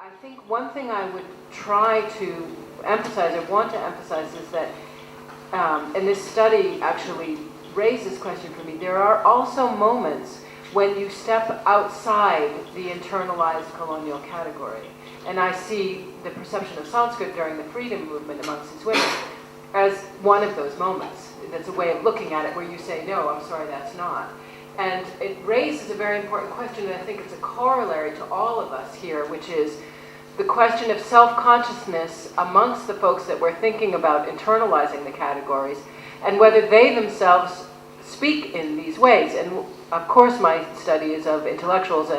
I think one thing I would try to emphasize, or want to emphasize, is that, and this study actually raised this question for me, there are also moments when you step outside the internalized colonial category. And I see the perception of Sanskrit during the freedom movement amongst its women as one of those moments. That's a way of looking at it where you say, no, I'm sorry, that's not. And it raises a very important question, and I think it's a corollary to all of us here, which is the question of self-consciousness amongst the folks that we're thinking about internalizing the categories, and whether they themselves speak in these ways. And of course my study is of intellectuals,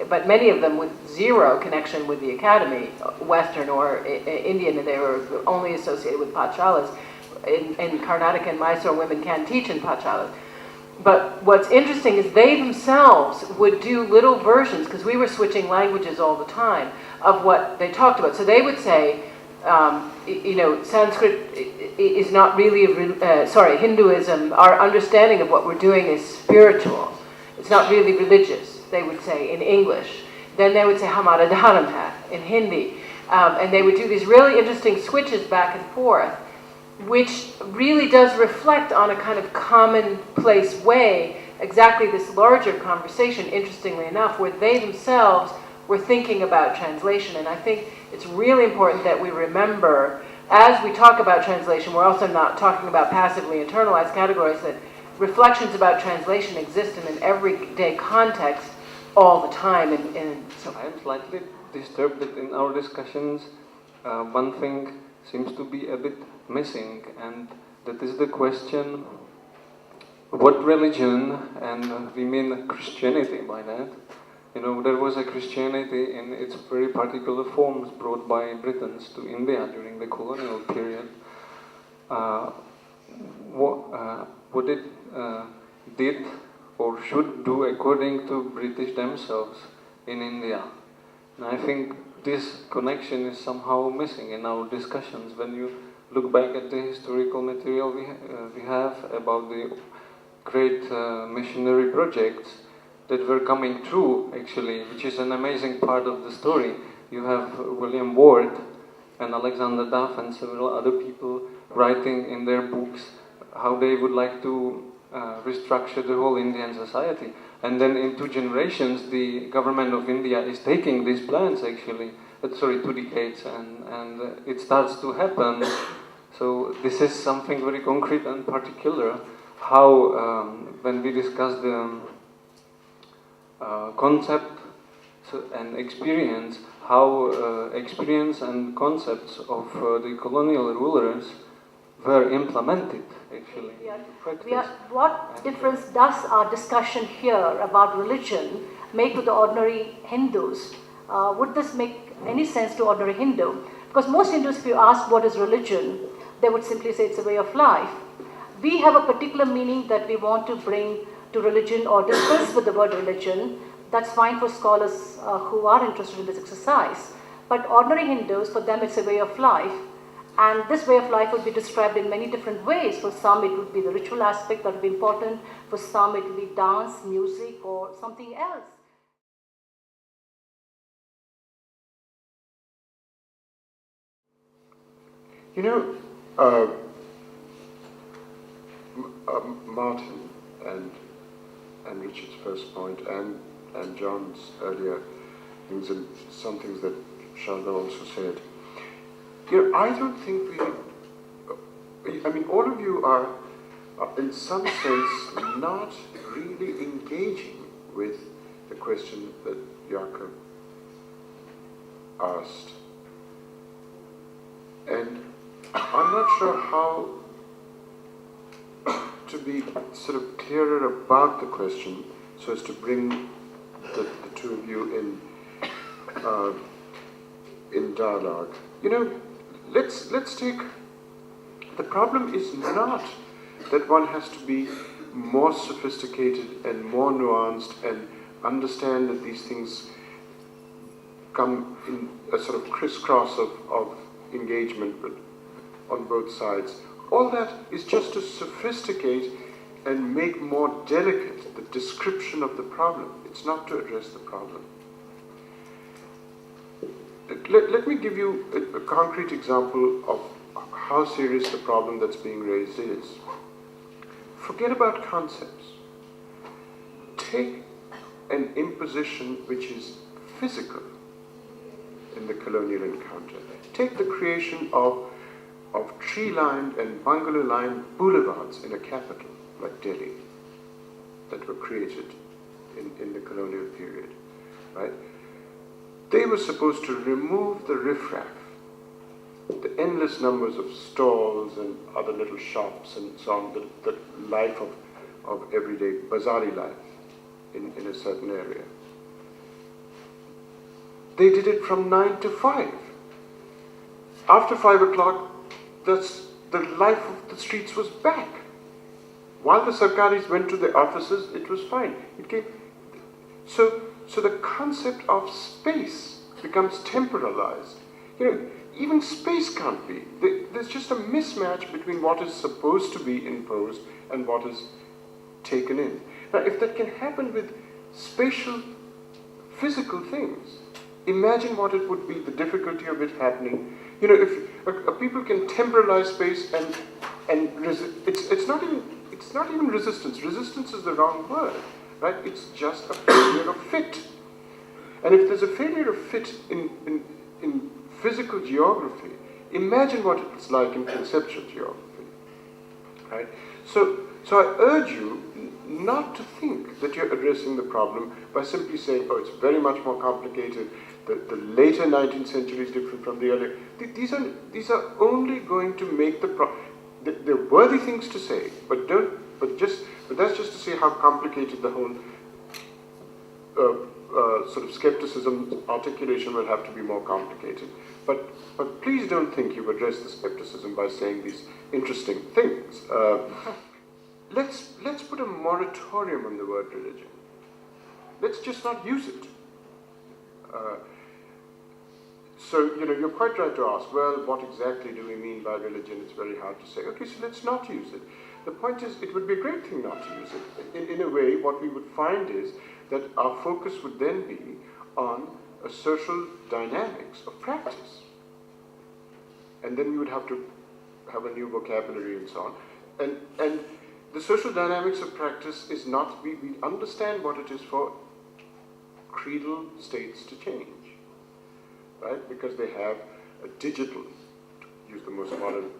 but many of them with zero connection with the academy, Western or Indian, and they were only associated with pathshalas. In Karnataka and Mysore, women can teach in pathshalas. But what's interesting is they themselves would do little versions, because we were switching languages all the time, of what they talked about. So they would say, Sanskrit is not really, Hinduism, our understanding of what we're doing is spiritual. It's not really religious, they would say in English. Then they would say, Hamara dharam hai, in Hindi. And they would do these really interesting switches back and forth, which really does reflect on a kind of commonplace way exactly this larger conversation, interestingly enough, where they themselves were thinking about translation. And I think it's really important that we remember, as we talk about translation, we're also not talking about passively internalized categories, that reflections about translation exist in an everyday context all the time. So I am slightly disturbed that in our discussions, one thing seems to be a bit missing, and that is the question, what religion, and we mean Christianity by that. There was a Christianity in its very particular forms brought by Britons to India during the colonial period. What it did or should do according to British themselves in India. And I think this connection is somehow missing in our discussions when you look back at the historical material we have about the great missionary projects that were coming through, actually, which is an amazing part of the story. You have William Ward and Alexander Duff and several other people writing in their books how they would like to restructure the whole Indian society. And then in 2 generations, the government of India is taking these plans, actually, 2 decades, and it starts to happen. So this is something very concrete and particular, how when we discuss the concept and experience, how experience and concepts of the colonial rulers were implemented, actually, into practice. What difference does our discussion here about religion make to the ordinary Hindus? Would this make any sense to ordinary Hindu? Because most Hindus, if you ask what is religion, they would simply say it's a way of life. We have a particular meaning that we want to bring to religion or discuss with the word religion. That's fine for scholars who are interested in this exercise. But ordinary Hindus, for them it's a way of life. And this way of life would be described in many different ways. For some it would be the ritual aspect that would be important. For some it would be dance, music, or something else. Martin and Richard's first point and John's earlier things, and some things that Shanda also said. I don't think all of you are in some sense not really engaging with the question that Jakob asked. And I'm not sure how to be sort of clearer about the question so as to bring the two of you in dialogue. Let's take, the problem is not that one has to be more sophisticated and more nuanced and understand that these things come in a sort of crisscross of engagement but on both sides. All that is just to sophisticate and make more delicate the description of the problem. It's not to address the problem. let me give you a concrete example of how serious the problem that's being raised is. Forget about concepts. Take an imposition which is physical in the colonial encounter. Take the creation of tree-lined and bungalow-lined boulevards in a capital like Delhi that were created in the colonial period, right? They were supposed to remove the riffraff, the endless numbers of stalls and other little shops and so on, the life of everyday bazari life in a certain area. They did it from 9 to 5. After 5 o'clock, the life of the streets was back. While the Sarkaris went to the offices, it was fine. So the concept of space becomes temporalized. Even space can't be. There's just a mismatch between what is supposed to be imposed and what is taken in. Now, if that can happen with spatial, physical things, imagine what it would be, the difficulty of it happening. If people can temporalize space and it's not even resistance. Resistance is the wrong word, right? It's just a failure of fit. And if there's a failure of fit in physical geography, imagine what it's like in conceptual geography, right? So I urge you not to think that you're addressing the problem by simply saying, oh, it's very much more complicated. The later 19th century is different from the earlier. These are only going to make the problem. They're worthy things to say, but that's just to say how complicated the whole sort of skepticism articulation will have to be more complicated. But please don't think you've addressed the skepticism by saying these interesting things. Let's put a moratorium on the word religion. Let's just not use it. So you're quite right to ask, well, what exactly do we mean by religion? It's very hard to say. Okay, so let's not use it. The point is, it would be a great thing not to use it. In a way, what we would find is that our focus would then be on a social dynamics of practice. And then we would have to have a new vocabulary and so on. And the social dynamics of practice is not, we understand what it is for creedal states to change. Right? Because they have a digital, to use the most modern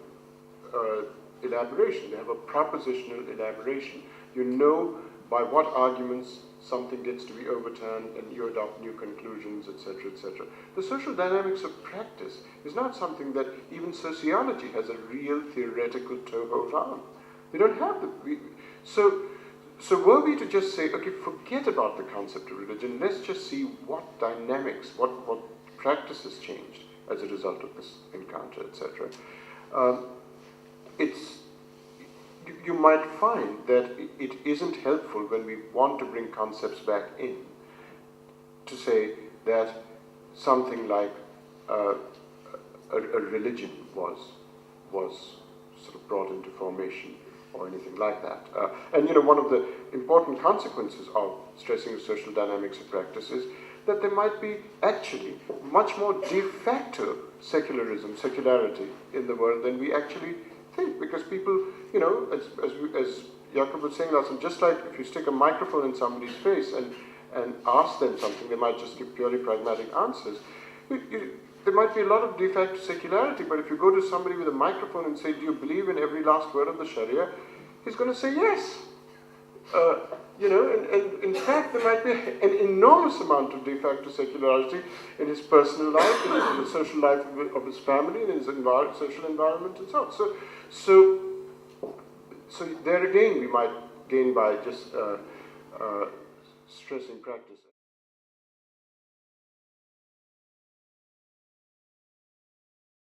elaboration, they have a propositional elaboration. You know by what arguments something gets to be overturned and you adopt new conclusions, etc., etc. The social dynamics of practice is not something that even sociology has a real theoretical toehold on. We don't have so were we to just say, okay, forget about the concept of religion, let's just see what dynamics, what practices changed as a result of this encounter, etc. You might find that it isn't helpful when we want to bring concepts back in to say that something like a religion was sort of brought into formation or anything like that. And one of the important consequences of stressing the social dynamics of practice is that there might be actually much more de facto secularity in the world than we actually think, because people, as Jakob was saying last time, just like if you stick a microphone in somebody's face and ask them something, they might just give purely pragmatic answers. There might be a lot of de facto secularity, but if you go to somebody with a microphone and say, do you believe in every last word of the Sharia? He's going to say yes. And in fact, there might be an enormous amount of de facto secularity in his personal life, in the social life of his family, in his social environment, and so on. So there again, we might gain by just stressing practice.